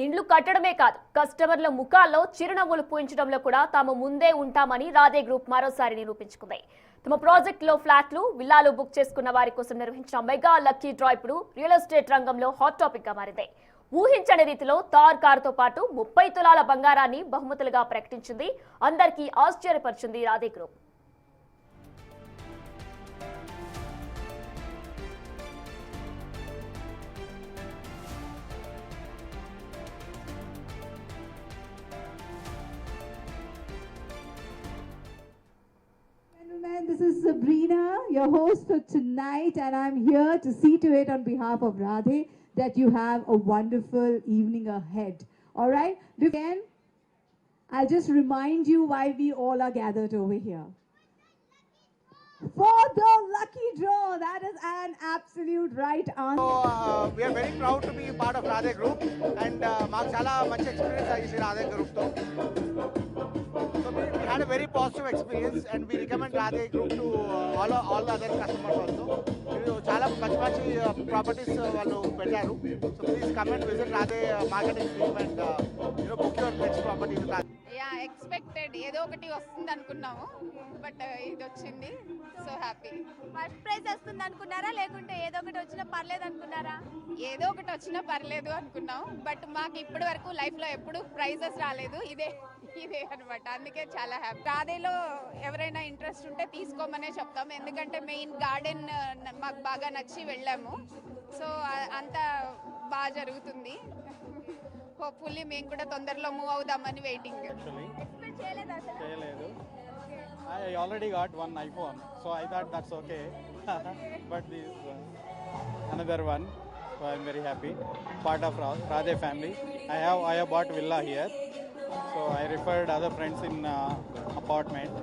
ఇండ్లు కట్టడమే కాదు కస్టమర్ల ముఖాల్లో చిరునవ్వులు పూయించడంలో కూడా తాము ముందే ఉంటామని రాధే గ్రూప్ మరోసారి నిరూపించుకుంది. తమ ప్రాజెక్టులో ఫ్లాట్లు విల్లాలు బుక్ చేసుకున్న వారి కోసం నిర్వహించిన మెగా లక్కీ డ్రా ఇప్పుడు రియల్ ఎస్టేట్ రంగంలో హాట్ టాపిక్ గా మారింది. ఊహించని రీతిలో తార్ కారుతో పాటు 30 తులాల బంగారాన్ని బహుమతులుగా ప్రకటించింది. అందరికీ ఆశ్చర్యపరిచింది Radhe group. This is Sabrina, your host for tonight, and I'm here to see to it on behalf of Radhe that you have a wonderful evening ahead. All right? Again, I'll just remind you why we all are gathered over here. For the lucky draw, that is an absolute right answer. So, we are very proud to be part of Radhe Group, and మాకు చాలా మంచి experience అయ్యింది Radhe Group తో. So we had a very positive experience, and we recommend Radhe Group to all the other customers also. వీళ్ళు చాలా మంచి properties వాళ్ళు పెట్టారు. So please come and visit Radhe marketing team and book your next property with Radhe. Expected ఏదో ఒకటి వస్తుంది అనుకున్నాము, but ఇది వచ్చింది. So happy. ఫస్ట్ ప్రైజ్ వస్తుంది అనుకున్నారా, లేకుంటే ఏదో ఒకటి వచ్చినా పర్లేదు అనుకున్నారా? ఏదో ఒకటి వచ్చినా పర్లేదు అనుకున్నాం, బట్ మాకు ఇప్పటి వరకు లైఫ్లో ఎప్పుడు ప్రైజెస్ రాలేదు. ఇదే అనమాట, అందుకే చాలా హ్యాపీ. రాధేలో ఎవరైనా ఇంట్రెస్ట్ ఉంటే తీసుకోమనే చెప్తాం, ఎందుకంటే మెయిన్ గార్డెన్ మాకు బాగా నచ్చి వెళ్ళాము. సో అంతా బాగా జరుగుతుంది. హోప్ఫుల్లీ మేము కూడా తొందరలో మూవ్ అవుదామని waiting. I already got one iPhone, so I thought that's okay. But this another one, so I'm very happy. Part of Radhe family. I have bought villa here, so I referred other friends in apartment.